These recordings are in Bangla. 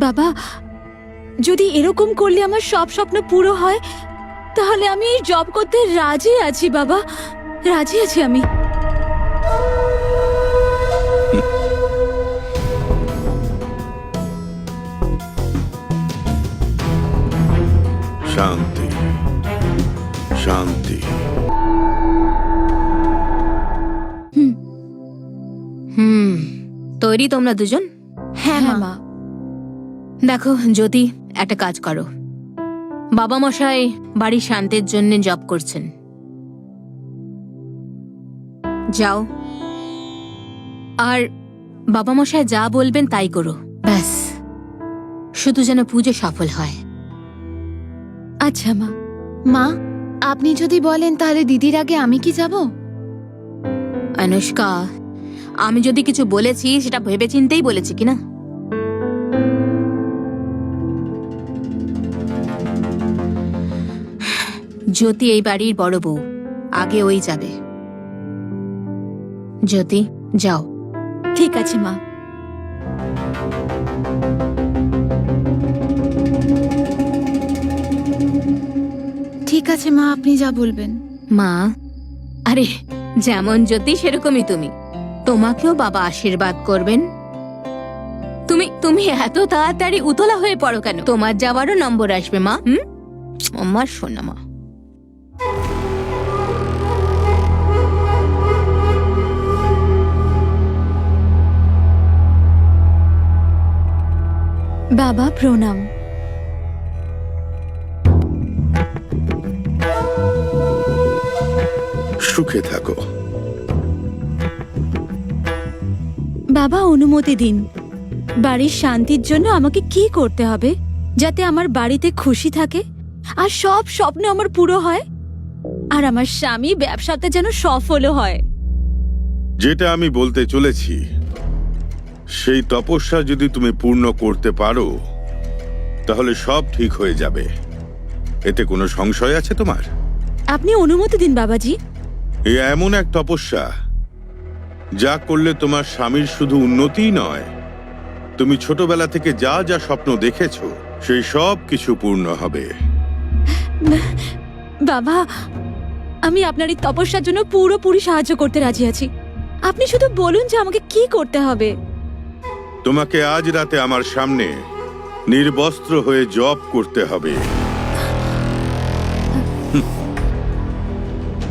বাবা, যদি এরকম করলে আমার সব স্বপ্ন পুরো হয় তাহলে আমি এই জব করতে রাজি আছি বাবা, রাজি আছি আমি। শান্তি, শান্তি। তৈরি তোমরা দুজন? হ্যাঁ মা। দেখো জ্যোতি, একটা কাজ করো। বাবা মশাই বাড়ির শান্তির জন্য জব করছেন, যাও আর বাবা মশাই যা বলবেন তাই করো, ব্যাস। শুধু যেন পুজো সফল হয়। আচ্ছা মা। মা, আপনি যদি বলেন তাহলে দিদির আগে আমি কি যাব? অনুষ্কা, আমি যদি কিছু বলেছি সেটা ভেবে চিন্তেই বলেছি কিনা? জ্যোতি এই বাড়ির বড় বউ, আগে ওই যাবে। জ্যোতি যাও। ঠিক আছে মা। ঠিক আছে মা, আপনি যা বলবেন। মা, আরে যেমন জ্যোতি সেরকমই তুমি, তোমাকেও বাবা আশীর্বাদ করবেন। তুমি তুমি এত তাড়াতাড়ি উতলা হয়ে পড়ো কেন? তোমার যাওয়ারও নম্বর আসবে মা। আমার সোনা মা। বাবা প্রণাম। সুখে থাকো। বাবা অনুমতি দিন, বাড়ির শান্তির জন্য আমাকে কি করতে হবে যাতে আমার বাড়িতে খুশি থাকে আর সব স্বপ্ন আমার পুরো হয়, আর আমার স্বামী ব্যবসাতে যেন সফলও হয়। যেটা আমি বলতে চলেছি, সেই তপস্যা যদি তুমি পূর্ণ করতে পারো তাহলে সব ঠিক হয়ে যাবে। এতে কোনো সংশয় আছে তোমার? আপনি অনুমতি দিন বাবাজি। এ এমন এক তপস্যা যা করলে তোমার স্বামীর শুধু উন্নতিই নয়, তুমি ছোটবেলা থেকে যা যা স্বপ্ন দেখেছো সেই সব কিছু পূর্ণ হবে। বাবা, আমি আপনার এই তপস্যার জন্য পুরোপুরি সাহায্য করতে রাজি আছি। আপনি শুধু বলুন যে আমাকে কি করতে হবে। তোমাকে আজ রাতে আমার সামনে নির্বস্ত্র হয়ে জপ করতে হবে।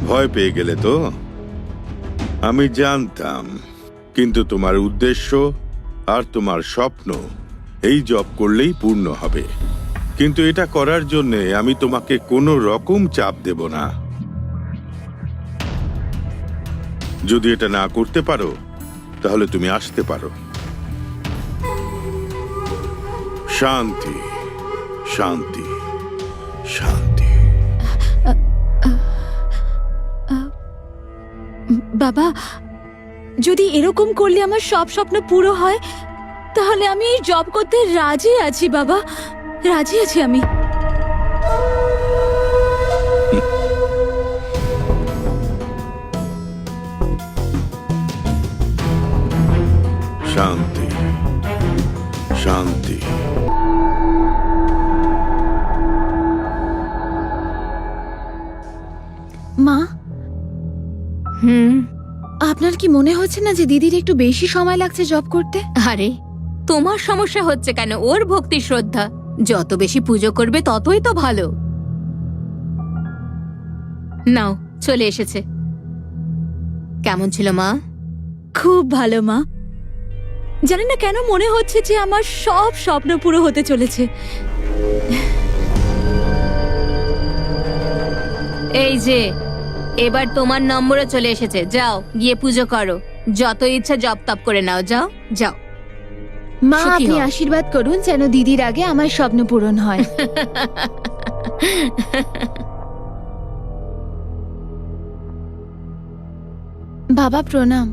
ভয় পেয়ে গেলে তো? আমি জানতাম, কিন্তু তোমার উদ্দেশ্য আর তোমার স্বপ্ন এই জপ করলেই পূর্ণ হবে। কিন্তু এটা করার জন্যে আমি তোমাকে কোনো রকম চাপ দেব না। যদি এটা না করতে পারো তাহলে তুমি আসতে পারো। শান্তি, শান্তি, শান্তি। বাবা, যদি এরকম করলে আমার সব স্বপ্ন পুরো হয় তাহলে আমি এই জব করতে রাজি আছি বাবা, রাজি আছি আমি। শান্তি, শান্তি। মা, হুম। আপনার কি মনে হচ্ছে না যে দিদির একটু বেশি সময় লাগছে জব করতে? আরে তোমার সমস্যা হচ্ছে কেন? ওর ভক্তি শ্রদ্ধা, যত বেশি পুজো করবে ততই তো ভালো। নাও, চলে এসেছে। কেমন ছিল মা? খুব ভালো মা। জানি না কেন মনে হচ্ছে যে আমার সব স্বপ্ন পুরো হতে চলেছে। এই যে এবার তোমার নম্বরও চলে এসেছে, যাও গিয়ে পুজো করো। যত ইচ্ছা জপ তপ করে নাও, যাও যাও। মা, সুখী আপনি হও। আশীর্বাদ করুন যেন দিদির আগে আমার স্বপ্ন পূরণ হয়। বাবা প্রণাম।